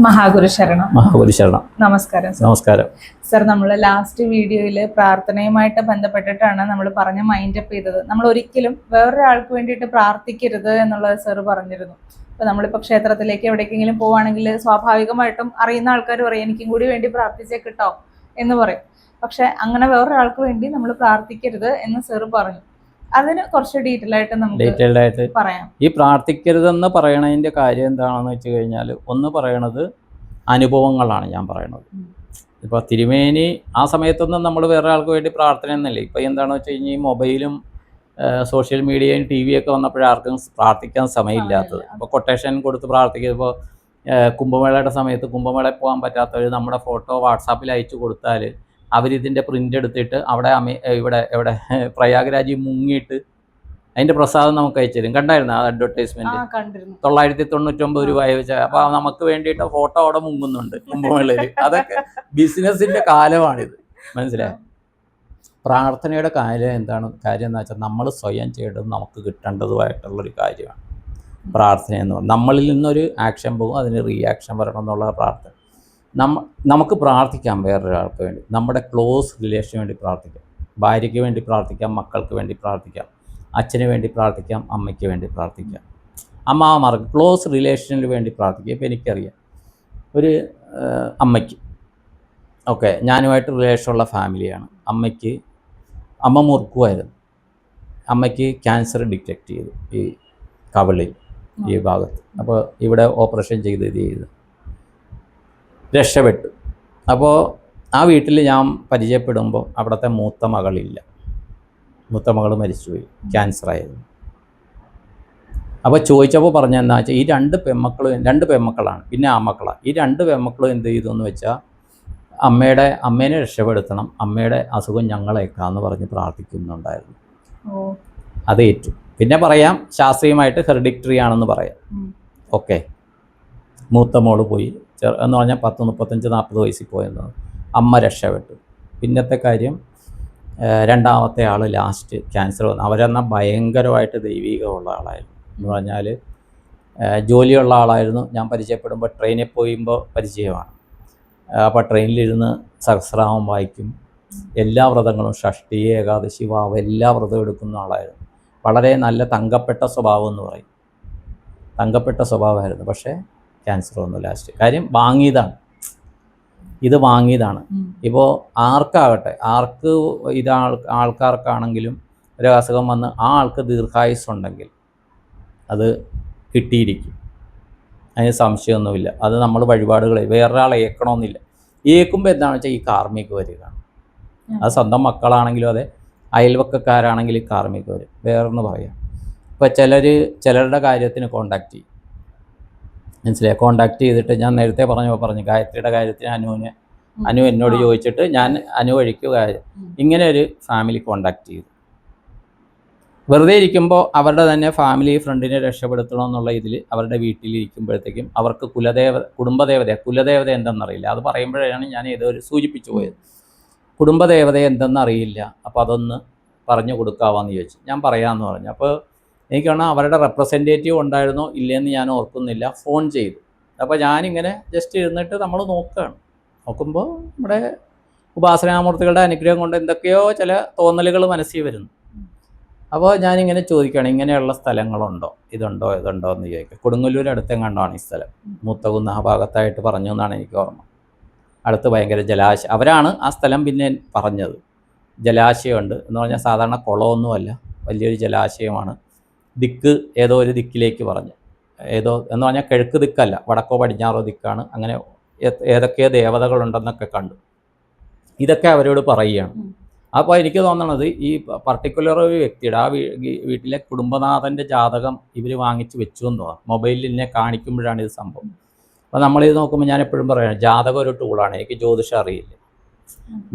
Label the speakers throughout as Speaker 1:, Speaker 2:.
Speaker 1: മഹാഗുരു ശരണം.
Speaker 2: മഹാഗുരു ശരണം.
Speaker 1: നമസ്കാരം സർ.
Speaker 2: നമസ്കാരം
Speaker 1: സർ, നമ്മൾ ലാസ്റ്റ് വീഡിയോയിൽ പ്രാർത്ഥനയുമായിട്ട് ബന്ധപ്പെട്ടിട്ടാണ് നമ്മൾ പറഞ്ഞ മൈൻഡ് അപ്പ് ചെയ്തത്. നമ്മൾ ഒരിക്കലും വേറൊരാൾക്ക് വേണ്ടിയിട്ട് പ്രാർത്ഥിക്കരുത് എന്നുള്ളത് സർ പറഞ്ഞിരുന്നു. അപ്പോൾ നമ്മളിപ്പോൾ ക്ഷേത്രത്തിലേക്ക് എവിടേക്കെങ്കിലും പോവുകയാണെങ്കിൽ സ്വാഭാവികമായിട്ടും അറിയുന്ന ആൾക്കാർ പറയും എനിക്കും കൂടി വേണ്ടി പ്രാർത്ഥിച്ചേ കിട്ടോ എന്ന് പറയും. പക്ഷെ അങ്ങനെ വേറൊരാൾക്ക് വേണ്ടി നമ്മൾ പ്രാർത്ഥിക്കരുത് എന്ന് സർ പറഞ്ഞു. അതിന് കുറച്ച് ഡീറ്റെയിൽഡ് ആയിട്ട് പറയാം.
Speaker 2: ഈ പ്രാർത്ഥിക്കരുതെന്ന് പറയണതിൻ്റെ കാര്യം എന്താണെന്ന് വെച്ച് കഴിഞ്ഞാൽ, ഒന്ന് പറയണത് അനുഭവങ്ങളാണ് ഞാൻ പറയണത്. ഇപ്പോൾ തിരുമേനി ആ സമയത്തൊന്നും നമ്മൾ വേറെ ആൾക്ക് വേണ്ടി പ്രാർത്ഥന എന്നല്ല. ഇപ്പോൾ എന്താണെന്ന് വെച്ച് കഴിഞ്ഞാൽ ഈ മൊബൈലും സോഷ്യൽ മീഡിയയും ടി വിയൊക്കെ വന്നപ്പോഴാർക്കും പ്രാർത്ഥിക്കാൻ സമയമില്ലാത്തത്. അപ്പോൾ കൊട്ടേഷൻ കൊടുത്ത് പ്രാർത്ഥിക്കുമ്പോൾ കുംഭമേളയുടെ സമയത്ത് കുംഭമേളയിൽ പോകാൻ പറ്റാത്തവർ നമ്മുടെ ഫോട്ടോ വാട്സാപ്പിൽ അയച്ചു കൊടുത്താൽ അവരിതിൻ്റെ പ്രിൻ്റ് എടുത്തിട്ട് അവിടെ ഇവിടെ പ്രയാഗ്രാജി മുങ്ങിയിട്ട് അതിൻ്റെ പ്രസാദം നമുക്ക് അയച്ചു തരും. കണ്ടായിരുന്നു ആ അഡ്വർടൈസ്മെൻറ്റ്? 999 രൂപ വെച്ചാൽ. അപ്പോൾ നമുക്ക് വേണ്ടിയിട്ട് ഫോട്ടോ അവിടെ മുങ്ങുന്നുണ്ട് കുംഭമേളയിൽ. അതൊക്കെ ബിസിനസ്സിൻ്റെ കാലമാണിത്, മനസ്സിലായോ? പ്രാർത്ഥനയുടെ കാര്യം എന്ന് വെച്ചാൽ നമ്മൾ സ്വയം ചെയ്യേണ്ടത് നമുക്ക് കിട്ടേണ്ടതുമായിട്ടുള്ളൊരു കാര്യമാണ് പ്രാർത്ഥന എന്ന് പറയുന്നത്. നമ്മളിൽ നിന്നൊരു ആക്ഷൻ പോകും, അതിന് റിയാക്ഷൻ വരണം എന്നുള്ള പ്രാർത്ഥന. നമുക്ക് പ്രാർത്ഥിക്കാം വേറൊരാൾക്ക് വേണ്ടി, നമ്മുടെ ക്ലോസ് റിലേഷന് വേണ്ടി പ്രാർത്ഥിക്കാം. ഭാര്യയ്ക്ക് വേണ്ടി പ്രാർത്ഥിക്കാം, മക്കൾക്ക് വേണ്ടി പ്രാർത്ഥിക്കാം, അച്ഛന് വേണ്ടി പ്രാർത്ഥിക്കാം, അമ്മയ്ക്ക് വേണ്ടി പ്രാർത്ഥിക്കാം, അമ്മാവന്മാർക്ക് ക്ലോസ് റിലേഷനിൽ വേണ്ടി പ്രാർത്ഥിക്കാം. ഇപ്പോൾ എനിക്കറിയാം ഒരു അമ്മയ്ക്ക്, ഓക്കെ, ഞാനുമായിട്ട് റിലേഷനുള്ള ഫാമിലിയാണ്. അമ്മ മുറുക്കുമായിരുന്നു. അമ്മയ്ക്ക് ക്യാൻസർ ഡിറ്റക്റ്റ് ചെയ്തു ഈ കവിളിൽ, ഈ ഭാഗത്ത്. അപ്പോൾ ഇവിടെ ഓപ്പറേഷൻ ചെയ്ത് രക്ഷപ്പെട്ടു. അപ്പോൾ ആ വീട്ടിൽ ഞാൻ പരിചയപ്പെടുമ്പോൾ അവിടുത്തെ മൂത്ത മകളില്ല. മൂത്ത മകൾ മരിച്ചുപോയി, ക്യാൻസറായിരുന്നു. അപ്പോൾ ചോദിച്ചപ്പോൾ പറഞ്ഞതെന്താ വെച്ചാൽ ഈ രണ്ട് പെൺമക്കളാണ്, പിന്നെ ആൺമക്കളാണ്. ഈ രണ്ട് പെൺമക്കളും എന്ത് ചെയ്തു എന്ന് വെച്ചാൽ അമ്മേനെ രക്ഷപ്പെടുത്തണം, അമ്മയുടെ അസുഖം ഞങ്ങളേക്കാന്ന് പറഞ്ഞ് പ്രാർത്ഥിക്കുന്നുണ്ടായിരുന്നു. അത് ഏറ്റു. പിന്നെ പറയാം, ശാസ്ത്രീയമായിട്ട് ഹെറിഡിക്ടറി ആണെന്ന് പറയാം. ഓക്കെ, മൂത്ത മോള് പോയി എന്ന് പറഞ്ഞാൽ 10, 35, 40 വയസ്സിൽ പോയെന്ന്. അമ്മ രക്ഷപ്പെട്ടു. പിന്നത്തെ കാര്യം, രണ്ടാമത്തെ ആൾ ലാസ്റ്റ് ക്യാൻസർ വന്നു. അവരെന്നാൽ ഭയങ്കരമായിട്ട് ദൈവികമുള്ള ആളായിരുന്നു. എന്ന് പറഞ്ഞാൽ ജോലിയുള്ള ആളായിരുന്നു. ഞാൻ പരിചയപ്പെടുമ്പോൾ ട്രെയിനിൽ പോയുമ്പോൾ പരിചയമാണ്. അപ്പോൾ ട്രെയിനിലിരുന്ന് സഹസ്രനാമം വായിക്കും. എല്ലാ വ്രതങ്ങളും, ഷഷ്ഠി, ഏകാദശി, വാവ് എല്ലാ വ്രതവും എടുക്കുന്ന ആളായിരുന്നു. വളരെ നല്ല തങ്കപ്പെട്ട സ്വഭാവം എന്ന് പറയും. തങ്കപ്പെട്ട സ്വഭാവമായിരുന്നു. പക്ഷേ ക്യാൻസർ വന്നു ലാസ്റ്റ്. കാര്യം ഇത് വാങ്ങിയതാണ്. ഇപ്പോൾ ആർക്കാകട്ടെ, ആൾക്കാർക്കാണെങ്കിലും ഒരു അസുഖം വന്ന് ആ ആൾക്ക് ദീർഘായുസ്സുണ്ടെങ്കിൽ അത് കിട്ടിയിരിക്കും, അതിന് സംശയമൊന്നുമില്ല. അത് നമ്മൾ വഴിപാടുകൾ വേറൊരാളെ ഏൽക്കണമെന്നില്ല. ഏൽക്കുമ്പോൾ എന്താണെന്ന് വെച്ചാൽ ഈ കാർമ്മിക വരികയാണ്. അത് സ്വന്തം മക്കളാണെങ്കിലും അതെ, അയൽവക്കക്കാരാണെങ്കിൽ ഈ കാർമ്മിക വരും. വേറൊന്ന് പറയാം, ഇപ്പോൾ ചിലരുടെ കാര്യത്തിന് കോണ്ടാക്ട് ചെയ്യും, മനസ്സിലായി? കോണ്ടാക്ട് ചെയ്തിട്ട് ഞാൻ നേരത്തെ പറഞ്ഞു ഗായത്രിയുടെ കാര്യത്തിന് അനു എന്നോട് ചോദിച്ചിട്ട് ഞാൻ വഴിക്ക് ഇങ്ങനെ ഒരു ഫാമിലി കോണ്ടാക്ട് ചെയ്തു. വെറുതെ ഇരിക്കുമ്പോൾ അവരുടെ തന്നെ ഫാമിലി ഫ്രണ്ടിനെ രക്ഷപ്പെടുത്തണമെന്നുള്ള ഇതിൽ അവരുടെ വീട്ടിലിരിക്കുമ്പോഴത്തേക്കും അവർക്ക് കുലദേവത എന്തെന്നറിയില്ല. അത് പറയുമ്പോഴാണ് ഞാൻ ഏതൊരു സൂചിപ്പിച്ചു പോയത്. കുടുംബദേവത എന്തെന്നറിയില്ല. അപ്പോൾ അതൊന്ന് പറഞ്ഞു കൊടുക്കാമെന്ന് ചോദിച്ചു. ഞാൻ പറയാമെന്ന് പറഞ്ഞു. അപ്പോൾ എനിക്കാണ് അവരുടെ റെപ്രസെൻറ്റേറ്റീവ് ഉണ്ടായിരുന്നോ ഇല്ലയെന്ന് ഞാൻ ഓർക്കുന്നില്ല. ഫോൺ ചെയ്തു. അപ്പോൾ ഞാനിങ്ങനെ ജസ്റ്റ് ഇരുന്നിട്ട് നമ്മൾ നോക്കുമ്പോൾ നമ്മുടെ ഉപാസനാമൂർത്തികളുടെ അനുഗ്രഹം കൊണ്ട് എന്തൊക്കെയോ ചില തോന്നലുകൾ മനസ്സിൽ വരുന്നു. അപ്പോൾ ഞാനിങ്ങനെ ചോദിക്കുകയാണ്, ഇങ്ങനെയുള്ള സ്ഥലങ്ങളുണ്ടോ, ഇതുണ്ടോ എന്ന് ചോദിക്കുക. കൊടുങ്ങല്ലൂർ അടുത്തെങ്ങാണ്ടാണ് ഈ സ്ഥലം, മൂത്തകുന്ന് ആ ഭാഗത്തായിട്ട് പറഞ്ഞു എന്നാണ് എനിക്ക് ഓർമ്മ. അടുത്ത് ഭയങ്കര ജലാശയം, അവരാണ് ആ സ്ഥലം പിന്നെ പറഞ്ഞത്. ജലാശയമുണ്ട് എന്ന് പറഞ്ഞാൽ സാധാരണ കുളമൊന്നുമല്ല, വലിയൊരു ജലാശയമാണ്. ദിക്ക് ഏതോ ഒരു ദിക്കിലേക്ക് പറഞ്ഞു, ഏതോ എന്ന് പറഞ്ഞാൽ കിഴക്ക് ദിക്കല്ല, വടക്കോ പടിഞ്ഞാറോ ദിക്കാണ്. അങ്ങനെ ഏതൊക്കെയോ ദേവതകളുണ്ടെന്നൊക്കെ കണ്ടു. ഇതൊക്കെ അവരോട് പറയുകയാണ്. അപ്പോൾ എനിക്ക് തോന്നണത് ഈ പർട്ടിക്കുലർ ഒരു വ്യക്തിയുടെ ആ വീട്ടിലെ കുടുംബനാഥൻ്റെ ജാതകം ഇവർ വാങ്ങിച്ച് വെച്ചു എന്ന് തോന്നാം. മൊബൈലിൽ എന്നെ കാണിക്കുമ്പോഴാണ് ഇത് സംഭവം. അപ്പോൾ നമ്മളിത് നോക്കുമ്പോൾ ഞാൻ എപ്പോഴും പറയുകയാണ്, ജാതകം ഒരു ടൂളാണ്. എനിക്ക് ജ്യോതിഷം അറിയില്ല,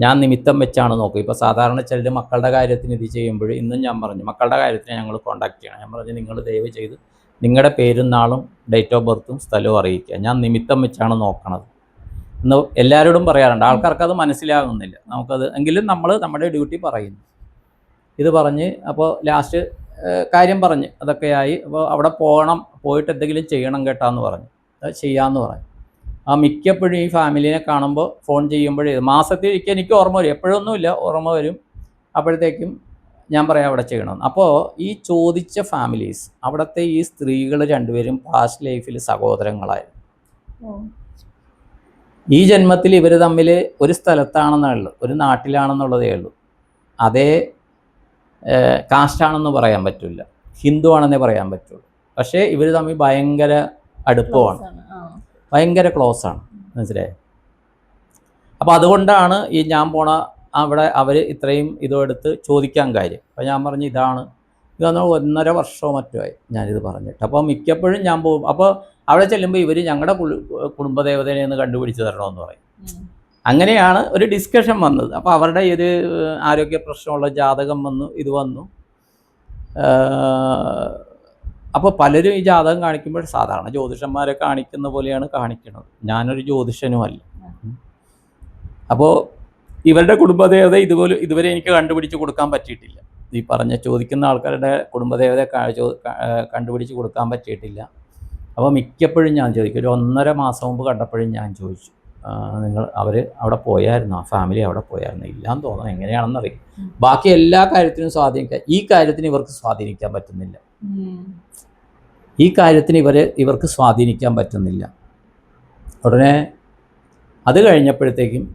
Speaker 2: ഞാൻ നിമിത്തം വെച്ചാണ് നോക്കുക. ഇപ്പോൾ സാധാരണ ചിലർ മക്കളുടെ കാര്യത്തിന് ഇത് ചെയ്യുമ്പോൾ ഇന്നും ഞാൻ പറഞ്ഞു, മക്കളുടെ കാര്യത്തിന് ഞങ്ങൾ കോൺടാക്ട് ചെയ്യണം. ഞാൻ പറഞ്ഞു, നിങ്ങൾ ദയവ് ചെയ്ത് നിങ്ങളുടെ പേരും നാളും ഡേറ്റ് ഓഫ് ബർത്തും സ്ഥലവും അറിയിക്കുക. ഞാൻ നിമിത്തം വെച്ചാണ് നോക്കണത് എന്ന് എല്ലാവരോടും പറയാറുണ്ട്. ആൾക്കാർക്ക് അത് മനസ്സിലാകുന്നില്ല. നമുക്കത് എങ്കിലും നമ്മൾ നമ്മുടെ ഡ്യൂട്ടി പറയുന്നു. ഇത് പറഞ്ഞ് അപ്പോൾ ലാസ്റ്റ് കാര്യം പറഞ്ഞ് അതൊക്കെയായി. അപ്പോൾ അവിടെ പോയിട്ട് എന്തെങ്കിലും ചെയ്യണം കേട്ടാന്ന് പറഞ്ഞു. അത് ചെയ്യാമെന്ന് പറഞ്ഞു. മിക്കപ്പോഴും ഈ ഫാമിലിനെ കാണുമ്പോൾ ഫോൺ ചെയ്യുമ്പോഴേ മാസത്തിൽ ഒരിക്കൽ എനിക്ക് ഓർമ്മ വരും, എപ്പോഴൊന്നുമില്ല ഓർമ്മ വരും. അപ്പോഴത്തേക്കും ഞാൻ പറയാം അവിടെ ചെയ്യണം. അപ്പോൾ ഈ ചോദിച്ച ഫാമിലീസ് അവിടുത്തെ ഈ സ്ത്രീകൾ രണ്ടുപേരും പാസ്റ്റ് ലൈഫിൽ സഹോദരങ്ങളായിരുന്നു. ഈ ജന്മത്തിൽ ഇവർ തമ്മിൽ ഒരു സ്ഥലത്താണെന്നേ ഉള്ളൂ, ഒരു നാട്ടിലാണെന്നുള്ളതേ ഉള്ളൂ. അതേ കാസ്റ്റാണെന്ന് പറയാൻ പറ്റില്ല, ഹിന്ദു ആണെന്നേ പറയാൻ പറ്റുള്ളൂ. പക്ഷേ ഇവർ തമ്മിൽ ഭയങ്കര അടുപ്പമാണ്, ഭയങ്കര ക്ലോസ് ആണ്, മനസ്സിലായി. അപ്പോൾ അതുകൊണ്ടാണ് ഈ ഞാൻ പോണ അവിടെ അവർ ഇത്രയും ഇതെടുത്ത് ചോദിക്കാൻ കാര്യം. അപ്പോൾ ഞാൻ പറഞ്ഞു ഇതാണ് 1.5 വർഷമോ മറ്റോ ആയി ഞാനിത് പറഞ്ഞിട്ട്. അപ്പോൾ മിക്കപ്പോഴും ഞാൻ പോകും. അപ്പോൾ അവിടെ ചെല്ലുമ്പോൾ ഇവർ ഞങ്ങളുടെ കുടുംബദേവതനെ ഒന്ന് കണ്ടുപിടിച്ച് തരണമെന്ന് പറയും. അങ്ങനെയാണ് ഒരു ഡിസ്കഷൻ വന്നത്. അപ്പോൾ അവരുടെ ഒരു ആരോഗ്യ പ്രശ്നമുള്ള ജാതകം വന്നു, ഇത് വന്നു. അപ്പോൾ പലരും ഈ ജാതകം കാണിക്കുമ്പോൾ സാധാരണ ജ്യോതിഷന്മാരെ കാണിക്കുന്ന പോലെയാണ് കാണിക്കുന്നത്. ഞാനൊരു ജ്യോതിഷനുമല്ല. അപ്പോൾ ഇവരുടെ കുടുംബദേവത ഇതുവരെ എനിക്ക് കണ്ടുപിടിച്ച് കൊടുക്കാൻ പറ്റിയിട്ടില്ല. ഈ പറഞ്ഞ ചോദിക്കുന്ന ആൾക്കാരുടെ കുടുംബദേവത കണ്ടുപിടിച്ച് കൊടുക്കാൻ പറ്റിയിട്ടില്ല. അപ്പോൾ മിക്കപ്പോഴും ഞാൻ ചോദിക്കും, ഒരു 1.5 മാസം മുമ്പ് കണ്ടപ്പോഴും ഞാൻ ചോദിച്ചു, അവർ അവിടെ പോയായിരുന്നു, ആ ഫാമിലി അവിടെ പോയായിരുന്നു, ഇല്ലാന്ന് തോന്നുന്നു, എങ്ങനെയാണെന്നറിയാം. ബാക്കി എല്ലാ കാര്യത്തിനും സ്വാധീനിക്കാൻ, ഈ കാര്യത്തിന് ഇവർക്ക് സ്വാധീനിക്കാൻ പറ്റുന്നില്ല. ഈ കാര്യത്തിന് ഇവർക്ക് സ്വാധീനിക്കാൻ പറ്റുന്നില്ല. ഉടനെ അത് കഴിഞ്ഞപ്പോഴത്തേക്കും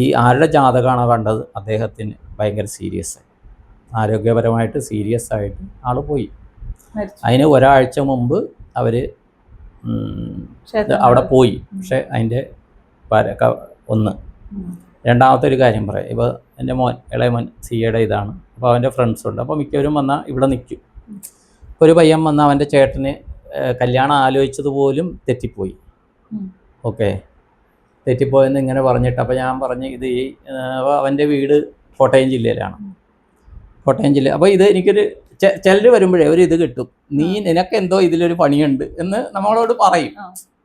Speaker 2: ഈ ആരുടെ ജാതകമാണോ കണ്ടത് അദ്ദേഹത്തിന് ഭയങ്കര സീരിയസ് ആയി, ആരോഗ്യപരമായിട്ട് സീരിയസ് ആയിട്ട് ആൾ പോയി. അതിന് ഒരാഴ്ച മുമ്പ് അവർ അവിടെ പോയി. പക്ഷേ അതിൻ്റെ ഒന്ന് രണ്ടാമത്തെ ഒരു കാര്യം പറയാം. ഇപ്പോൾ എൻ്റെ ഇളയ മോൻ സിയുടെ ഇതാണ്. അപ്പോൾ അവൻ്റെ ഫ്രണ്ട്സുണ്ട്. അപ്പോൾ മിക്കവരും വന്നാൽ ഇവിടെ നിൽക്കും. ഒരു പയ്യൻ വന്ന് അവൻ്റെ ചേട്ടന് കല്യാണം ആലോചിച്ചതുപോലും തെറ്റിപ്പോയി. ഓക്കെ, തെറ്റിപ്പോയെന്ന് ഇങ്ങനെ പറഞ്ഞിട്ട്, അപ്പോൾ ഞാൻ പറഞ്ഞു ഇത് അവൻ്റെ വീട് കോട്ടയം ജില്ലയിലാണ്. കോട്ടയം ജില്ല. അപ്പോൾ ഇത് എനിക്കൊരു ചിലർ വരുമ്പോഴേ ഒരു ഇത് കിട്ടും, നിനക്കെന്തോ ഇതിലൊരു പണിയുണ്ട് എന്ന് നമ്മളോട് പറയും,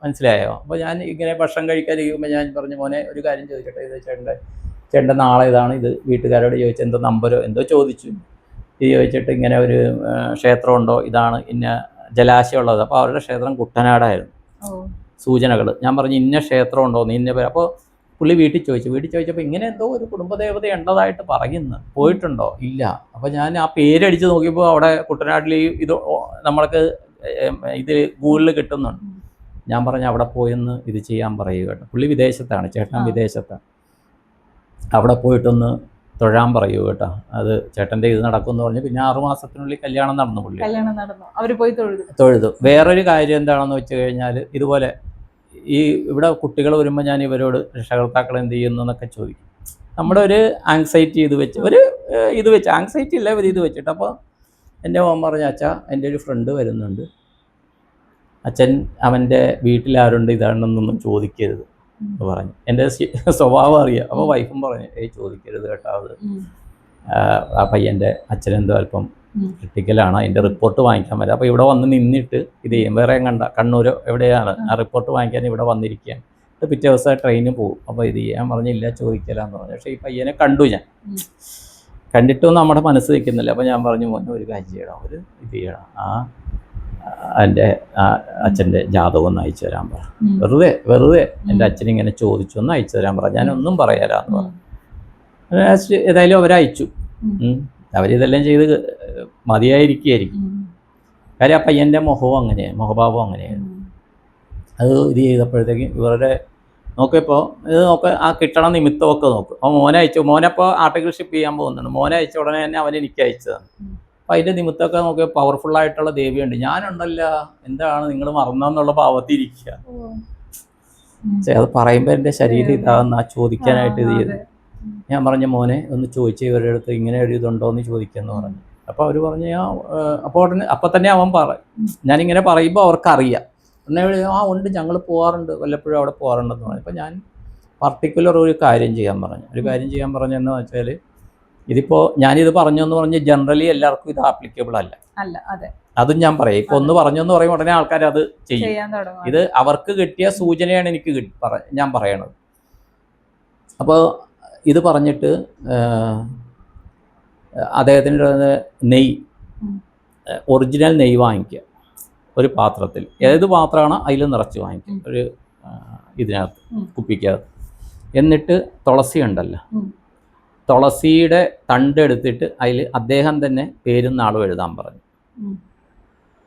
Speaker 2: മനസ്സിലായോ. അപ്പോൾ ഞാൻ ഇങ്ങനെ ഭക്ഷണം കഴിക്കാതിരിക്കുമ്പോൾ ഞാൻ പറഞ്ഞു, മോനെ ഒരു കാര്യം ചോദിക്കട്ടെ, ഇത് ചേട്ടൻ്റെ നാളെ ഇതാണ്, ഇത് വീട്ടുകാരോട് ചോദിച്ചു, എന്തോ നമ്പരോ എന്തോ ചോദിച്ചു. ഇത് ചോദിച്ചിട്ട് ഇങ്ങനെ ഒരു ക്ഷേത്രമുണ്ടോ, ഇതാണ് ഇന്ന ജലാശയമുള്ളത്. അപ്പോൾ അവരുടെ ക്ഷേത്രം കുട്ടനാടായിരുന്നു. സൂചനകൾ ഞാൻ പറഞ്ഞു, ഇന്ന ക്ഷേത്രം ഉണ്ടോ, ഇന്ന പേര്. അപ്പോൾ പുള്ളി വീട്ടിൽ ചോദിച്ചപ്പോൾ ഇങ്ങനെ എന്തോ ഒരു കുടുംബദേവത ഉണ്ടതായിട്ട് പറയുന്നു, പോയിട്ടുണ്ടോ, ഇല്ല. അപ്പോൾ ഞാൻ ആ പേരടിച്ച് നോക്കിയപ്പോൾ അവിടെ കുട്ടനാട്ടിൽ ഇത് നമ്മൾക്ക് ഇത് ഗൂഗിളിൽ കിട്ടുന്നുണ്ട്. ഞാൻ പറഞ്ഞു അവിടെ പോയെന്ന് ഇത് ചെയ്യാൻ പറയുക കേട്ടോ. പുള്ളി വിദേശത്താണ്, ചേട്ടൻ വിദേശത്താണ്. അവിടെ പോയിട്ടൊന്ന് തൊഴാൻ പറയൂ കേട്ടോ, അത് ചേട്ടൻ്റെ ഇത് നടക്കുമെന്ന് പറഞ്ഞു. പിന്നെ 6 മാസത്തിനുള്ളിൽ കല്യാണം നടന്നു. പുള്ളി
Speaker 1: അവർ പോയി
Speaker 2: തൊഴുതു. വേറൊരു കാര്യം എന്താണെന്ന് വെച്ച് കഴിഞ്ഞാൽ, ഇതുപോലെ ഈ ഇവിടെ കുട്ടികൾ വരുമ്പോൾ ഞാൻ ഇവരോട് രക്ഷകർത്താക്കൾ എന്ത് ചെയ്യുന്നു എന്നൊക്കെ ചോദിക്കും. നമ്മുടെ ഒരു ആങ്സൈറ്റി ആങ്സൈറ്റി ഇല്ല, ഇവർ ഇത് വെച്ചിട്ട്. അപ്പോൾ എൻ്റെ മോൻ പറഞ്ഞ, അച്ഛാ എൻ്റെ ഒരു ഫ്രണ്ട് വരുന്നുണ്ട്, അച്ഛൻ അവൻ്റെ വീട്ടിലാരുണ്ട് ഇതാണെന്നൊന്നും ചോദിക്കരുത് എന്ന് പറഞ്ഞു. എൻ്റെ സ്വഭാവം അറിയാം. അപ്പോൾ വൈഫും പറഞ്ഞു, ചോദിക്കരുത് കേട്ടോ, അത് ആ പയ്യൻ്റെ അച്ഛനെന്തോ അല്പം ക്രിട്ടിക്കലാണ്, അതിൻ്റെ റിപ്പോർട്ട് വാങ്ങിക്കാൻ വരാം. അപ്പോൾ ഇവിടെ വന്ന് നിന്നിട്ട് ഇത് ചെയ്യും. വേറെ കണ്ട കണ്ണൂരോ എവിടെയാണ് ആ റിപ്പോർട്ട് വാങ്ങിക്കാൻ ഇവിടെ വന്നിരിക്കുകയാണ്. പിറ്റേ ദിവസം ട്രെയിന് പോകും. അപ്പോൾ ഇത് ചെയ്യാൻ പറഞ്ഞില്ല, ചോദിക്കലാന്ന് പറഞ്ഞു. പക്ഷേ ഈ പയ്യനെ കണ്ടു, ഞാൻ കണ്ടിട്ടൊന്നും നമ്മുടെ മനസ്സ് നിൽക്കുന്നില്ല. അപ്പോൾ ഞാൻ പറഞ്ഞു, മോനെ ഒരു കാര്യം ചെയ്യണം, ഒരു ഇത് ചെയ്യണം, എൻ്റെ അച്ഛൻ്റെ ജാതകം ഒന്ന് അയച്ചു തരാൻ പറ. വെറുതെ എൻ്റെ അച്ഛനിങ്ങനെ ചോദിച്ചു, ഒന്ന് അയച്ചു തരാൻ പറ, ഞാനൊന്നും പറയാലാന്ന് പറഞ്ഞു. ഏതായാലും അവരയച്ചു. അവരിതെല്ലാം ചെയ്ത് മതിയായിരിക്കും. കാര്യം ആ പയ്യൻ്റെ മുഖഭാവം അങ്ങനെയായിരുന്നു. അത് ഇത് ചെയ്തപ്പോഴത്തേക്കും ഇവരുടെ നോക്കിയപ്പോൾ ഇത് ആ കിട്ടണ നിമിത്തമൊക്കെ നോക്കും. അപ്പോൾ മോനപ്പോൾ ആർട്ടിക്കൽഷിപ്പ് ചെയ്യാൻ പോകുന്നുണ്ട്. മോനെ അയച്ച ഉടനെ തന്നെ അവൻ എനിക്ക് അയച്ചതാണ്. അപ്പോൾ അതിൻ്റെ നിമിത്തമൊക്കെ നോക്കിയാൽ പവർഫുള്ളായിട്ടുള്ള ദേവിയുണ്ട്. ഞാനുണ്ടല്ല, എന്താണ് നിങ്ങൾ മറന്നെന്നുള്ള ഭാവത്തിരിക്കുക. അത് പറയുമ്പോൾ എൻ്റെ ശരീരം ഇതാകുന്ന ചോദിക്കാനായിട്ട് ഇത് ചെയ്തു. ഞാൻ പറഞ്ഞ, മോനെ ഒന്ന് ചോദിച്ചു ഇവരുടെ അടുത്ത് ഇങ്ങനെ ഒരു ഇതുണ്ടോ എന്ന് ചോദിക്കുമെന്ന് പറഞ്ഞു. അപ്പോൾ അവർ പറഞ്ഞു, അപ്പോൾ തന്നെ അവൻ ഞാനിങ്ങനെ പറയുമ്പോൾ അവർക്കറിയാം. പിന്നെ ഉണ്ട്, ഞങ്ങൾ പോകാറുണ്ട്, വല്ലപ്പോഴും അവിടെ പോകാറുണ്ടെന്ന് പറഞ്ഞു. അപ്പോൾ ഞാൻ പർട്ടിക്കുലർ ഒരു കാര്യം ചെയ്യാൻ പറഞ്ഞെന്ന് വെച്ചാൽ, ഇതിപ്പോൾ ഞാനിത് പറഞ്ഞെന്ന് പറഞ്ഞ് ജനറലി എല്ലാവർക്കും ഇത് ആപ്ലിക്കബിൾ അല്ല. അതും ഞാൻ പറയാം. ഇപ്പോൾ ഒന്ന് പറഞ്ഞെന്ന് പറയും ഉടനെ ആൾക്കാർ അത് ചെയ്യും. ഇത് അവർക്ക് കിട്ടിയ സൂചനയാണ് എനിക്ക് ഞാൻ പറയണത്. അപ്പോൾ ഇത് പറഞ്ഞിട്ട് അദ്ദേഹത്തിൻ്റെ നെയ്യ്, ഒറിജിനൽ നെയ്യ് വാങ്ങിക്കുക ഒരു പാത്രത്തിൽ. ഏത് പാത്രമാണോ അതിൽ നിറച്ച് വാങ്ങിക്കുക. ഒരു ഇതിനകത്ത് കുപ്പിക്കകത്ത്. എന്നിട്ട് തുളസി ഉണ്ടല്ലോ,
Speaker 1: ഉം.
Speaker 2: തുളസിയുടെ തണ്ട് എടുത്തിട്ട് അതിൽ അദ്ദേഹം തന്നെ പേരും നാളും എഴുതാൻ പറഞ്ഞു.
Speaker 1: ഉം.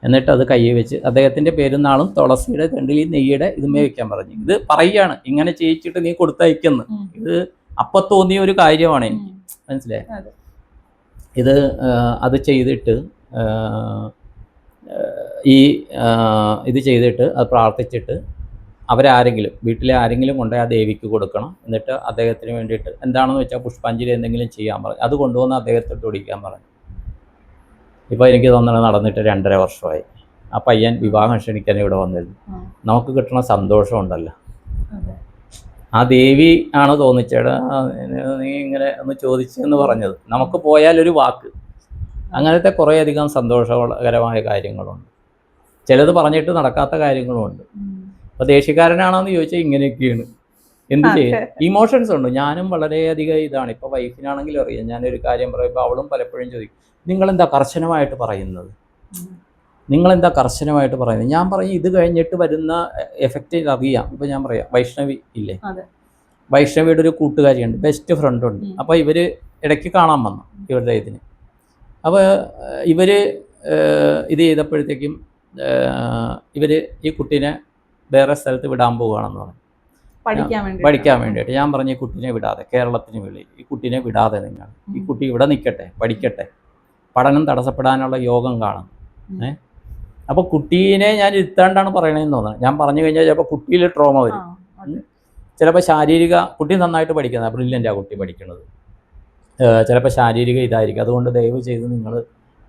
Speaker 2: എന്നിട്ട് അത് കയ്യിൽ വെച്ച് അദ്ദേഹത്തിൻ്റെ പേരും നാളും തുളസിയുടെ തണ്ടിൽ ഈ നെയ്യുടെ ഇതുമേ വെക്കാൻ പറഞ്ഞു. ഇത് പറയുകയാണ്, ഇങ്ങനെ ചെയ്യിച്ചിട്ട് നീ കൊടുത്തയക്കുന്നു. ഇത് അപ്പം തോന്നിയ ഒരു കാര്യമാണ് എനിക്ക്, മനസ്സിലായി. ഇത് അത് ചെയ്തിട്ട് ഇത് ചെയ്തിട്ട് അത് പ്രാർത്ഥിച്ചിട്ട് അവരാരെങ്കിലും വീട്ടിലെ ആരെങ്കിലും കൊണ്ടുപോയി ആ ദേവിക്ക് കൊടുക്കണം. എന്നിട്ട് അദ്ദേഹത്തിന് വേണ്ടിയിട്ട് എന്താണെന്ന് വെച്ചാൽ പുഷ്പാഞ്ജലി എന്തെങ്കിലും ചെയ്യാൻ പറഞ്ഞു. അത് കൊണ്ടുവന്ന് അദ്ദേഹത്തോട്ട് ഓടിക്കാൻ പറഞ്ഞു. ഇപ്പോൾ എനിക്ക് തോന്നുന്നത് നടന്നിട്ട് 2.5 വർഷമായി. ആ പയ്യൻ വിവാഹം ക്ഷണിക്കാൻ ഇവിടെ വന്നിരുന്നു. നമുക്ക് കിട്ടുന്ന സന്തോഷമുണ്ടല്ലോ, ആ ദേവി ആണ് തോന്നിച്ചേടാ നീ ഇങ്ങനെ ഒന്ന് ചോദിച്ചെന്ന് പറഞ്ഞത്. നമുക്ക് പോയാലൊരു വാക്ക്, അങ്ങനത്തെ കുറേയധികം സന്തോഷകരമായ കാര്യങ്ങളുണ്ട്. ചിലത് പറഞ്ഞിട്ട് നടക്കാത്ത കാര്യങ്ങളുമുണ്ട്. അപ്പോൾ ദേഷ്യക്കാരനാണോന്ന് ചോദിച്ചാൽ ഇങ്ങനെയൊക്കെയാണ്. എന്ത് ചെയ്യും, ഇമോഷൻസ് ഉണ്ട്. ഞാനും വളരെയധികം ഇതാണ്. ഇപ്പോൾ വൈഫിനാണെങ്കിലും അറിയാം, ഞാനൊരു കാര്യം പറയുമ്പോൾ അവളും പലപ്പോഴും ചോദിക്കും, നിങ്ങളെന്താ കർശനമായിട്ട് പറയുന്നത്, നിങ്ങളെന്താ കർശനമായിട്ട് പറയുന്നത്. ഞാൻ പറയും ഇത് കഴിഞ്ഞിട്ട് വരുന്ന എഫക്റ്റ് അറിയാം. ഇപ്പോൾ ഞാൻ പറയാം, വൈഷ്ണവി ഇല്ലേ, വൈഷ്ണവിയുടെ ഒരു കൂട്ടുകാരിയുണ്ട്, ബെസ്റ്റ് ഫ്രണ്ട് ഉണ്ട്. അപ്പോൾ ഇവർ ഇടയ്ക്ക് കാണാൻ വന്നു ഇവരുടെ ഇതിന്. അപ്പോൾ ഇവർ ഇത് ചെയ്തപ്പോഴത്തേക്കും ഇവർ ഈ കുട്ടീനെ വേറെ സ്ഥലത്ത് വിടാൻ പോവുകയാണെന്ന് പറഞ്ഞു, പഠിക്കാൻ വേണ്ടിയിട്ട്. ഞാൻ പറഞ്ഞു ഈ കുട്ടീനെ വിടാതെ, കേരളത്തിന് വെളിയിൽ ഈ കുട്ടീനെ വിടാതെ, നിങ്ങൾ ഈ കുട്ടി ഇവിടെ നിൽക്കട്ടെ, പഠിക്കട്ടെ, പഠനം തടസ്സപ്പെടാനുള്ള യോഗം കാണും. അപ്പോൾ കുട്ടീനെ ഞാൻ ഇരുത്താണ്ടാണ് പറയണതെന്ന് തോന്നുന്നത്. ഞാൻ പറഞ്ഞു കഴിഞ്ഞാൽ ചിലപ്പോൾ കുട്ടിയിൽ ട്രോമ വരും. ചിലപ്പോൾ ശാരീരിക, കുട്ടി നന്നായിട്ട് പഠിക്കുന്നത്, ബ്രില്യൻ്റ് ആ കുട്ടി പഠിക്കുന്നത്, ചിലപ്പോൾ ശാരീരിക ഇതായിരിക്കും. അതുകൊണ്ട് ദയവ് ചെയ്ത് നിങ്ങൾ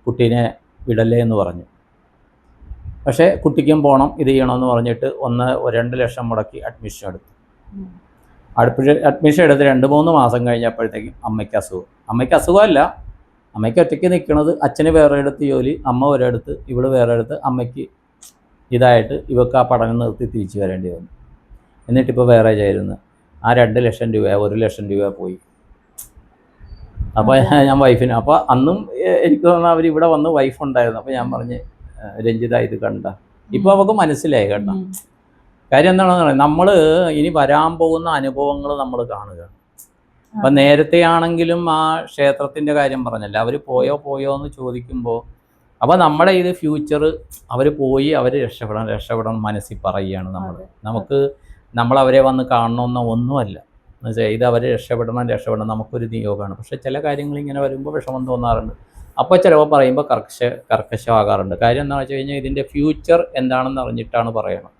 Speaker 2: കുട്ടീനെ വിടല്ലേ എന്ന് പറഞ്ഞു. പക്ഷേ കുട്ടിക്കും പോകണം, ഇത് ചെയ്യണമെന്ന് പറഞ്ഞിട്ട് 2 ലക്ഷം മുടക്കി അഡ്മിഷൻ എടുത്തു. അഡ്മിഷൻ എടുത്ത് 2-3 മാസം കഴിഞ്ഞപ്പോഴത്തേക്കും അമ്മയ്ക്ക് അസുഖമല്ല, അമ്മയ്ക്ക് ഒറ്റയ്ക്ക് നിൽക്കുന്നത്. അച്ഛന് വേറെ എടുത്ത് ജോലി, അമ്മ വേറെ എടുത്ത്, ഇവള് വേറെ എടുത്ത്. അമ്മയ്ക്ക് ഇതായിട്ട് ഇവർക്ക് ആ പഠനം നിർത്തി തിരിച്ചു വരേണ്ടി വന്നു. എന്നിട്ടിപ്പോൾ വേറെ ചേരുന്നു. ആ 2 ലക്ഷം രൂപ 1 ലക്ഷം രൂപ പോയി. അപ്പോൾ ഞാൻ വൈഫിന്, അപ്പോൾ അന്നും എനിക്ക് തോന്നുന്നു അവരിവിടെ വന്ന് വൈഫ് ഉണ്ടായിരുന്നു. അപ്പോൾ ഞാൻ പറഞ്ഞ്, രഞ്ജിത ഇത് കണ്ട, ഇപ്പോൾ അവൾക്ക് മനസ്സിലായി കേട്ടോ. കാര്യം എന്താണെന്ന് പറയുന്നത്, നമ്മൾ ഇനി വരാൻ പോകുന്ന അനുഭവങ്ങൾ നമ്മൾ കാണുക. അപ്പം നേരത്തെ ആണെങ്കിലും ആ ക്ഷേത്രത്തിൻ്റെ കാര്യം പറഞ്ഞല്ലോ, അവർ പോയോ എന്ന് ചോദിക്കുമ്പോൾ, അപ്പോൾ നമ്മുടെ ഇത് ഫ്യൂച്ചർ അവർ പോയി അവർ രക്ഷപ്പെടണം മനസ്സിൽ പറയുകയാണ് നമുക്ക് നമ്മളവരെ വന്ന് കാണണമെന്നോ ഒന്നുമല്ല. എന്നുവെച്ചാൽ ഇത് അവർ രക്ഷപ്പെടണം നമുക്കൊരു നിയോഗമാണ്. പക്ഷേ ചില കാര്യങ്ങൾ ഇങ്ങനെ വരുമ്പോൾ വിഷമം തോന്നാറുണ്ട്. അപ്പോൾ ചിലപ്പോൾ പറയുമ്പോൾ കർക്കശമാകാറുണ്ട്. കാര്യം എന്താണെന്ന് വെച്ച് കഴിഞ്ഞാൽ ഇതിൻ്റെ ഫ്യൂച്ചർ എന്താണെന്ന് അറിഞ്ഞിട്ടാണ് പറയണം.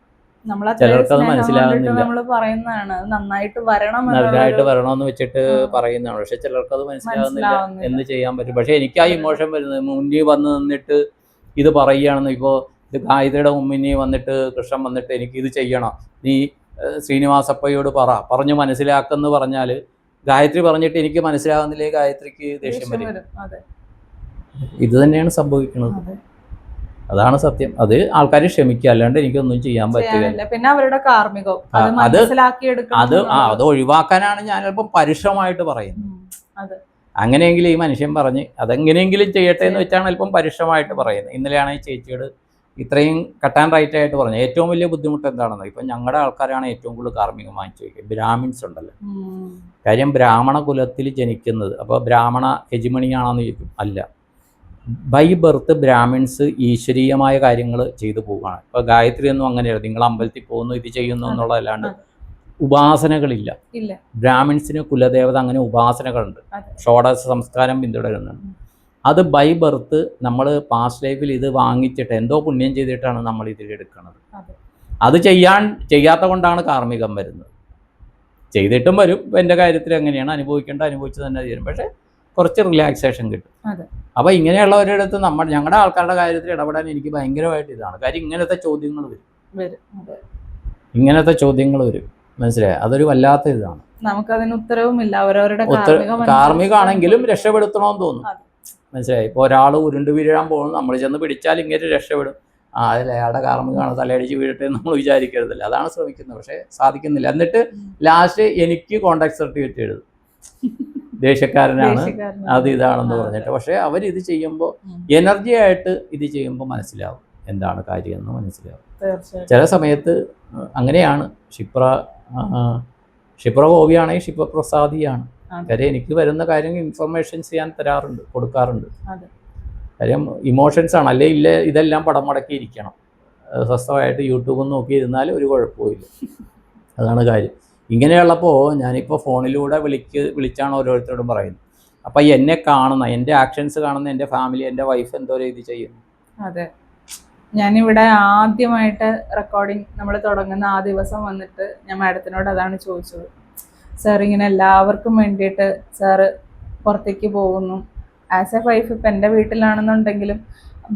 Speaker 2: ചിലർക്കത് മനസ്സിലാകുന്നില്ല, നന്നായിട്ട് വരണമെന്ന് വെച്ചിട്ട് പറയുന്നതാണ്. പക്ഷെ ചിലർക്കത് മനസ്സിലാകുന്നില്ല, എന്ത് ചെയ്യാൻ പറ്റും. പക്ഷെ എനിക്ക് ആ ഇമോഷൻ വരുന്നത്, മുന്നിൽ വന്ന് നിന്നിട്ട് ഇത് പറയുകയാണെന്ന്. ഇപ്പോൾ ഇത് ഗായത്രിയുടെ മുന്നിൽ വന്നിട്ട് കൃഷ്ണൻ വന്നിട്ട് എനിക്ക് ഇത് ചെയ്യണം, നീ ശ്രീനിവാസപ്പയ്യോട് പറഞ്ഞു മനസ്സിലാക്കെന്ന് പറഞ്ഞാൽ, ഗായത്രി പറഞ്ഞിട്ട് എനിക്ക് മനസ്സിലാകുന്നില്ലേ, ഗായത്രിക്ക് ദേഷ്യം വരും. ഇത് തന്നെയാണ് സംഭവിക്കുന്നത്. അതാണ് സത്യം. അത് ആൾക്കാർ ക്ഷമിക്കുക, അല്ലാണ്ട് എനിക്കൊന്നും ചെയ്യാൻ പറ്റില്ല.
Speaker 1: പിന്നെ അവരുടെ കാർമ്മികം
Speaker 2: അത് ഒഴിവാക്കാനാണ് ഞാൻ ചിലപ്പോൾ പരുഷമായിട്ട് പറയുന്നത്. അങ്ങനെയെങ്കിലും ഈ മനുഷ്യൻ പറഞ്ഞ് അതെങ്ങനെയെങ്കിലും ചെയ്യട്ടെ എന്ന് വെച്ചാണ് അല്പം പരുഷമായിട്ട് പറയുന്നത്. ഇന്നലെയാണ് ഈ ചേച്ചിയോട് ഇത്രയും കട്ട് ആൻഡ് റൈറ്റ് ആയിട്ട് പറഞ്ഞു. ഏറ്റവും വലിയ ബുദ്ധിമുട്ട് എന്താണെന്ന്, ഇപ്പം ഞങ്ങളുടെ ആൾക്കാരാണ് ഏറ്റവും കൂടുതൽ കാർമ്മികം വാങ്ങിച്ചു വയ്ക്കുക. ബ്രാഹ്മിൻസ് ഉണ്ടല്ലോ, കാര്യം ബ്രാഹ്മണ കുലത്തിൽ ജനിക്കുന്നത്. അപ്പോൾ ബ്രാഹ്മണ ഹെജിമണിയാണെന്ന് ചോദിക്കും, അല്ല. ബൈ ബർത്ത് ബ്രാഹ്മിൻസ് ഈശ്വരീയമായ കാര്യങ്ങൾ ചെയ്തു പോവുകയാണ്. ഇപ്പോൾ ഗായത്രി ഒന്നും അങ്ങനെയല്ല, നിങ്ങൾ അമ്പലത്തിൽ പോകുന്നു ഇത് ചെയ്യുന്നു എന്നുള്ളതല്ലാണ്ട് ഉപാസനകളില്ല. ബ്രാഹ്മിൻസിന് കുലദേവത അങ്ങനെ ഉപാസനകളുണ്ട്, ഷോഡശ സംസ്കാരം പിന്തുടരുന്നുണ്ട്. അത് ബൈ ബർത്ത് നമ്മൾ പാസ്റ്റ് ലൈഫിൽ ഇത് വാങ്ങിച്ചിട്ട് എന്തോ പുണ്യം ചെയ്തിട്ടാണ് നമ്മൾ ഇതിലെടുക്കുന്നത്. അത് ചെയ്യാത്ത കൊണ്ടാണ് കാർമ്മികം വരുന്നത്. ചെയ്തിട്ടും വരും. എൻ്റെ കാര്യത്തിൽ എങ്ങനെയാണ് അനുഭവിച്ച് തന്നെ തീരും. പക്ഷേ കുറച്ച് റിലാക്സേഷൻ കിട്ടും. അപ്പോൾ ഇങ്ങനെയുള്ളവരുടെ ഞങ്ങളുടെ ആൾക്കാരുടെ കാര്യത്തിൽ ഇടപെടാൻ എനിക്ക് ഭയങ്കരമായിട്ട് ഇതാണ്. കാര്യം ഇങ്ങനത്തെ ചോദ്യങ്ങൾ വരും, മനസ്സിലായി. അതൊരു വല്ലാത്ത ഇതാണ്.
Speaker 1: നമുക്കതിന് ഉത്തരവുമില്ല. അവരവരുടെ
Speaker 2: കാർമ്മികമാണെങ്കിലും രക്ഷപ്പെടുത്തണമെന്ന് തോന്നും, മനസ്സിലായി. ഇപ്പോൾ ഒരാൾ ഉരുണ്ട് വീഴാൻ പോകുന്നു, നമ്മൾ ചെന്ന് പിടിച്ചാൽ ഇങ്ങനെ രക്ഷപ്പെടും. അതിൽ അയാളുടെ കാർമ്മികമാണ്, തലയടിച്ച് വീഴട്ടെ നമ്മൾ വിചാരിക്കരുതല്ല. അതാണ് ശ്രമിക്കുന്നത്, പക്ഷേ സാധിക്കുന്നില്ല. എന്നിട്ട് ലാസ്റ്റ് എനിക്ക് കോൺടാക്ട് സർട്ടിഫിക്കറ്റ് എഴുതും, ദേഷ്യക്കാരനാണ് അത് ഇതാണെന്ന് പറഞ്ഞിട്ട്. പക്ഷേ അവരിത് ചെയ്യുമ്പോൾ എനർജി ആയിട്ട് ഇത് ചെയ്യുമ്പോൾ മനസ്സിലാവും എന്താണ് കാര്യമെന്ന് മനസ്സിലാവും.
Speaker 1: തീർച്ചയായിട്ടും.
Speaker 2: ചില സമയത്ത് അങ്ങനെയാണ്. ക്ഷിപ്ര കോപിയാണെങ്കിൽ ക്ഷിപ്രപ്രസാദിയാണ്.
Speaker 1: അതെ.
Speaker 2: കാര്യം എനിക്ക് വരുന്ന കാര്യങ്ങൾ ഇൻഫർമേഷൻസ് ഞാൻ തരാറുണ്ട്, കൊടുക്കാറുണ്ട്.
Speaker 1: അതെ.
Speaker 2: കാര്യം ഇമോഷൻസാണ്. അല്ലേ ഇല്ല ഇതെല്ലാം പടം മടക്കിയിരിക്കണം. സ്വസ്ഥമായിട്ട് യൂട്യൂബും നോക്കിയിരുന്നാൽ ഒരു കുഴപ്പമില്ല. അതാണ് കാര്യം. ഇങ്ങനെയുള്ളപ്പോൾ ഞാനിപ്പോൾ ഫോണിലൂടെ വിളിച്ചാണ് ഓരോരുത്തരോടും പറയുന്നത്. അപ്പോൾ എന്നെ കാണുന്ന, എൻ്റെ ആക്ഷൻസ് കാണുന്ന എൻ്റെ ഫാമിലി, എൻ്റെ വൈഫ് എന്തോ രീതി ചെയ്യുന്നു.
Speaker 1: അതെ. ഞാനിവിടെ ആദ്യമായിട്ട് റെക്കോർഡിങ് നമ്മൾ തുടങ്ങുന്ന ആ ദിവസം വന്നിട്ട് ഞാൻ മാഡത്തിനോട് അതാണ് ചോദിച്ചത്. സാർ ഇങ്ങനെ എല്ലാവർക്കും വേണ്ടിയിട്ട് സാറ് പുറത്തേക്ക് പോകുന്നു. ആസ് എ വൈഫ് ഇപ്പം എൻ്റെ വീട്ടിലാണെന്നുണ്ടെങ്കിലും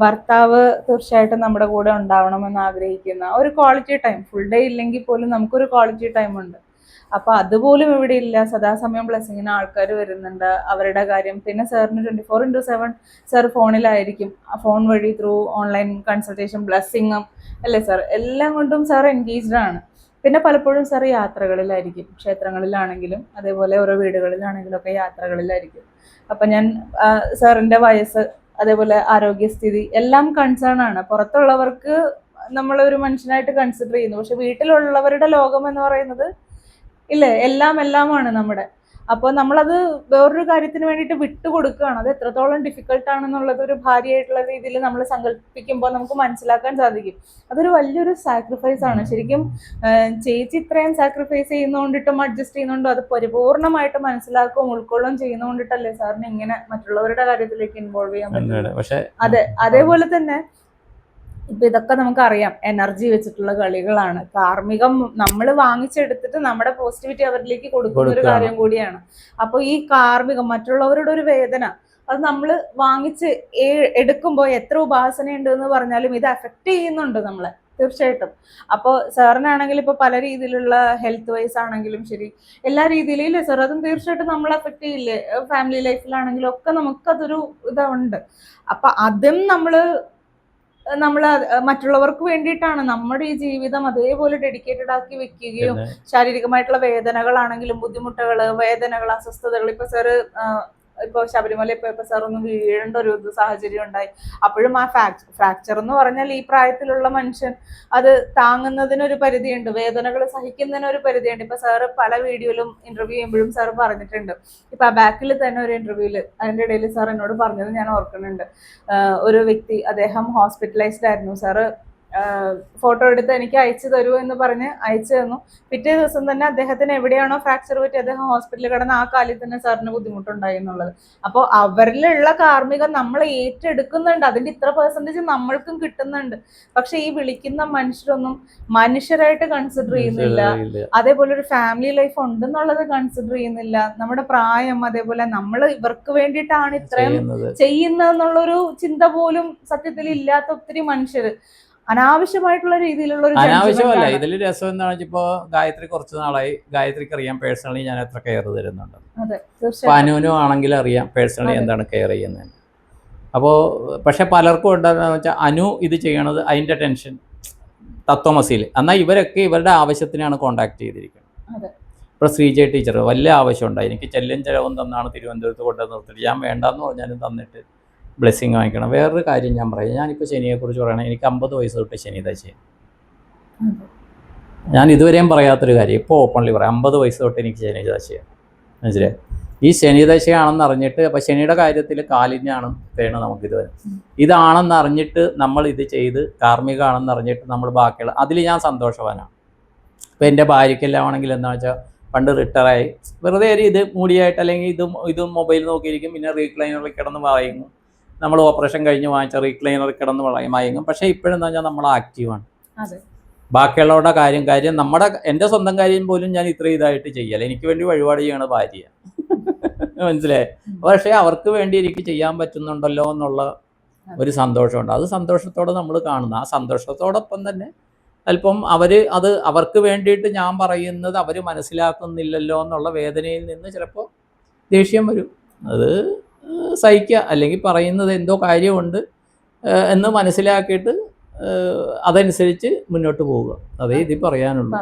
Speaker 1: ഭർത്താവ് തീർച്ചയായിട്ടും നമ്മുടെ കൂടെ ഉണ്ടാവണമെന്ന് ആഗ്രഹിക്കുന്ന ഒരു ക്വാളിറ്റി ടൈം, ഫുൾ ഡേ ഇല്ലെങ്കിൽ പോലും നമുക്കൊരു ക്വാളിറ്റി ടൈം ഉണ്ട്. അപ്പോൾ അതുപോലും ഇവിടെ ഇല്ല. സദാസമയം ബ്ലെസ്സിങ്ങിന് ആൾക്കാർ വരുന്നുണ്ട്, അവരുടെ കാര്യം. പിന്നെ സാറിന് 24/7 സാർ ഫോണിലായിരിക്കും. ഫോൺ വഴി ത്രൂ ഓൺലൈൻ കൺസൾട്ടേഷൻ, ബ്ലെസ്സിങ്ങും അല്ലേ സാർ, എല്ലാം കൊണ്ടും സാർ എൻഗേജ്ഡ് ആണ്. പിന്നെ പലപ്പോഴും സാർ യാത്രകളിലായിരിക്കും, ക്ഷേത്രങ്ങളിലാണെങ്കിലും അതേപോലെ ഓരോ വീടുകളിലാണെങ്കിലും ഒക്കെ യാത്രകളിലായിരിക്കും. അപ്പം ഞാൻ സാറിൻ്റെ വയസ്സ്, അതേപോലെ ആരോഗ്യസ്ഥിതി എല്ലാം കൺസേൺ ആണ്. പുറത്തുള്ളവർക്ക് നമ്മളൊരു മനുഷ്യനായിട്ട് കൺസിഡർ ചെയ്യുന്നു, പക്ഷെ വീട്ടിലുള്ളവരുടെ ലോകം എന്ന് പറയുന്നത് ഇല്ലേ എല്ലാമാണ് നമ്മുടെ. അപ്പോൾ നമ്മളത് വേറൊരു കാര്യത്തിന് വേണ്ടിയിട്ട് വിട്ടുകൊടുക്കുകയാണ്. അത് എത്രത്തോളം ഡിഫിക്കൽട്ടാണെന്നുള്ളത് ഒരു ഭാര്യയായിട്ടുള്ള രീതിയിൽ നമ്മൾ സങ്കല്പിക്കുമ്പോൾ നമുക്ക് മനസ്സിലാക്കാൻ സാധിക്കും. അതൊരു വലിയൊരു സാക്രിഫൈസ് ആണ് ശരിക്കും. ചേച്ചി ഇത്രയും സാക്രിഫൈസ് ചെയ്യുന്നതുകൊണ്ടിട്ടും അഡ്ജസ്റ്റ് ചെയ്യുന്നതുകൊണ്ടും അത് പരിപൂർണമായിട്ട് മനസ്സിലാക്കുകയും ഉൾക്കൊള്ളുകയും ചെയ്യുന്നതുകൊണ്ടിട്ടല്ലേ സാറിന് ഇങ്ങനെ മറ്റുള്ളവരുടെ കാര്യത്തിലേക്ക് ഇൻവോൾവ് ചെയ്യാൻ പറ്റുന്നത്. അതെ, അതേപോലെ തന്നെ ഇപ്പൊ ഇതൊക്കെ നമുക്കറിയാം, എനർജി വെച്ചിട്ടുള്ള കളികളാണ്. കാർമികം നമ്മൾ വാങ്ങിച്ചെടുത്തിട്ട് നമ്മുടെ പോസിറ്റിവിറ്റി അവരിലേക്ക് കൊടുക്കുന്ന ഒരു കാര്യം കൂടിയാണ്. അപ്പൊ ഈ കാർമികം, മറ്റുള്ളവരുടെ ഒരു വേദന, അത് നമ്മൾ വാങ്ങിച്ച് എടുക്കുമ്പോൾ എത്ര ഉപാസനയുണ്ട് എന്ന് പറഞ്ഞാലും ഇത് അഫക്റ്റ് ചെയ്യുന്നുണ്ട് നമ്മളെ തീർച്ചയായിട്ടും. അപ്പോൾ സാറിനാണെങ്കിൽ ഇപ്പോൾ പല രീതിയിലുള്ള ഹെൽത്ത് വൈസ് ആണെങ്കിലും ശരി, എല്ലാ രീതിയിലും ഇല്ലേ സാർ, അതും തീർച്ചയായിട്ടും നമ്മളെ അഫക്റ്റ് ചെയ്യില്ലേ. ഫാമിലി ലൈഫിലാണെങ്കിലും ഒക്കെ നമുക്കതൊരു ഇതുണ്ട്. അപ്പൊ അതും നമ്മൾ മറ്റുള്ളവർക്ക് വേണ്ടിയിട്ടാണ് നമ്മുടെ ഈ ജീവിതം അതേപോലെ ഡെഡിക്കേറ്റഡ് ആക്കി വെക്കുകയും ശാരീരികമായിട്ടുള്ള വേദനകളാണെങ്കിലും ബുദ്ധിമുട്ടുകൾ, വേദനകൾ, അസ്വസ്ഥതകൾ. ഇപ്പൊ സാറ് ഇപ്പോൾ ശബരിമല ഇപ്പോൾ സാർ ഒന്ന് വീഴേണ്ട ഒരു സാഹചര്യം ഉണ്ടായി. അപ്പോഴും ആ ഫ്രാക്ചർ എന്ന് പറഞ്ഞാൽ ഈ പ്രായത്തിലുള്ള മനുഷ്യൻ അത് താങ്ങുന്നതിനൊരു പരിധിയുണ്ട്, വേദനകൾ സഹിക്കുന്നതിനൊരു പരിധിയുണ്ട്. ഇപ്പൊ സാറ് പല വീഡിയോയിലും ഇന്റർവ്യൂ ചെയ്യുമ്പോഴും സാർ പറഞ്ഞിട്ടുണ്ട്. ഇപ്പൊ ആ ബാക്കിൽ തന്നെ ഒരു ഇന്റർവ്യൂവിൽ അതിൻ്റെ ഇടയിൽ സാർ എന്നോട് പറഞ്ഞത് ഞാൻ ഓർക്കുന്നുണ്ട്. ഒരു വ്യക്തി, അദ്ദേഹം ഹോസ്പിറ്റലൈസ്ഡ് ആയിരുന്നു. സാറ് ഫോട്ടോ എടുത്ത് എനിക്ക് അയച്ചു തരൂ എന്ന് പറഞ്ഞ് അയച്ചു തന്നു. പിറ്റേ ദിവസം തന്നെ അദ്ദേഹത്തിന് എവിടെയാണോ ഫ്രാക്ചർ പറ്റി അദ്ദേഹം ഹോസ്പിറ്റലിൽ കിടന്ന് ആ കാലിൽ തന്നെ സാറിന് ബുദ്ധിമുട്ടുണ്ടായി എന്നുള്ളത്. അപ്പോൾ അവരിലുള്ള കാർമികം നമ്മൾ ഏറ്റെടുക്കുന്നുണ്ട്, അതിന്റെ ഇത്ര % നമ്മൾക്കും കിട്ടുന്നുണ്ട്. പക്ഷെ ഈ വിളിക്കുന്ന മനുഷ്യരൊന്നും മനുഷ്യരായിട്ട് കൺസിഡർ ചെയ്യുന്നില്ല. അതേപോലെ ഒരു ഫാമിലി ലൈഫ് ഉണ്ടെന്നുള്ളത് കൺസിഡർ ചെയ്യുന്നില്ല. നമ്മുടെ പ്രായം, അതേപോലെ നമ്മൾ ഇവർക്ക് വേണ്ടിയിട്ടാണ് ഇത്രയും ചെയ്യുന്നതെന്നുള്ളൊരു ചിന്ത പോലും സത്യത്തിൽ ഇല്ലാത്ത ഒത്തിരി മനുഷ്യർ അനാവശ്യമായിട്ടുള്ള രീതിയിലുള്ള ഒരു
Speaker 2: അനാവശ്യമല്ല. ഇതിൽ രസം എന്താണെന്ന് വെച്ചപ്പോ ഗായത്രി കുറച്ച് നാളായി, ഗായത്രിക്ക് അറിയാം പേഴ്സണലി ഞാൻ എത്ര കെയർ തരുന്നുണ്ട്. അപ്പോൾ അനുവിനും ആണെങ്കിൽ അറിയാം പേഴ്സണലി എന്താണ് കെയർ ചെയ്യുന്നത്. അപ്പോൾ പക്ഷെ പലർക്കും എന്താണെന്ന് വെച്ചാൽ അനു ഇത് ചെയ്യണത് അതിൻ്റെ ടെൻഷൻ തത്വമസിയിൽ. എന്നാൽ ഇവരൊക്കെ ഇവരുടെ ആവശ്യത്തിനാണ് കോണ്ടാക്ട് ചെയ്തിരിക്കുന്നത്. ഇപ്പോൾ ശ്രീജയ ടീച്ചർ വലിയ ആവശ്യമുണ്ടായി, എനിക്ക് ചെല്ലും ചിലവും തന്നാണ് തിരുവനന്തപുരത്ത് കൊണ്ടുവന്ന് നിർത്തിയിട്ട്, ഞാൻ വേണ്ടാന്ന് പറഞ്ഞാലും തന്നിട്ട് ബ്ലെസ്സിങ് വാങ്ങിക്കണം. വേറൊരു കാര്യം ഞാൻ പറയാം, ഞാനിപ്പോൾ ശനിയെക്കുറിച്ച് പറയുകയാണെങ്കിൽ എനിക്ക് 50 വയസ്സ് തൊട്ട് ശനി ദശയാണ്. ഞാൻ ഇതുവരെയും പറയാത്തൊരു കാര്യം ഇപ്പോൾ ഓപ്പൺലി പറയാം, 50 വയസ്സ് തൊട്ട് എനിക്ക് ശനി ദശയാണ്. മനസ്സിലായി? ഈ ശനി ദശയാണെന്ന് അറിഞ്ഞിട്ട്, അപ്പോൾ ശനിയുടെ കാര്യത്തിൽ കാലിനാണ് വേണം നമുക്കിതുവരെ. ഇതാണെന്ന് അറിഞ്ഞിട്ട് നമ്മൾ ഇത് ചെയ്ത് കാർമ്മികമാണെന്ന് അറിഞ്ഞിട്ട് നമ്മൾ ബാക്കിയുള്ള അതിൽ ഞാൻ സന്തോഷവാനാണ്. ഇപ്പോൾ എൻ്റെ ഭാര്യയ്ക്കെല്ലാം ആണെങ്കിൽ എന്താണെന്ന് വെച്ചാൽ പണ്ട് റിട്ടയറായി വെറുതെ ഒരു ഇത് മൂടിയായിട്ട് അല്ലെങ്കിൽ ഇതും മൊബൈൽ നോക്കിയിരിക്കും, പിന്നെ റീക്ലൈനറിൽ കിടന്ന് വായിക്കും. നമ്മൾ ഓപ്പറേഷൻ കഴിഞ്ഞ് വാങ്ങിച്ച റീക്ലൈനറിൽ കിടന്ന് മയങ്ങും. പക്ഷേ ഇപ്പോഴെന്ന് പറഞ്ഞാൽ നമ്മൾ ആക്റ്റീവാണ്. ബാക്കിയുള്ളവരുടെ കാര്യം എൻ്റെ സ്വന്തം കാര്യം പോലും ഞാൻ ഇത്ര ഇതായിട്ട് ചെയ്യല. എനിക്ക് വേണ്ടി വഴിപാട് ചെയ്യണ ഭാര്യ, മനസ്സിലായി? പക്ഷേ അവർക്ക് വേണ്ടി എനിക്ക് ചെയ്യാൻ പറ്റുന്നുണ്ടല്ലോ എന്നുള്ള ഒരു സന്തോഷമുണ്ട്. അത് സന്തോഷത്തോടെ നമ്മൾ കാണുന്നു. ആ സന്തോഷത്തോടൊപ്പം തന്നെ അല്പം അവർക്ക് വേണ്ടിയിട്ട് ഞാൻ പറയുന്നത് അവർ മനസ്സിലാക്കുന്നില്ലല്ലോ എന്നുള്ള വേദനയിൽ നിന്ന് ചിലപ്പോൾ ദേഷ്യം വരും. അത് സഹിക്കുക, അല്ലെങ്കിൽ പറയുന്നത് എന്തോ കാര്യമുണ്ട് എന്ന് മനസ്സിലാക്കിയിട്ട് അതനുസരിച്ച് മുന്നോട്ട് പോവുക. അതേ ഇതിൽ പറയാനുള്ളൂ.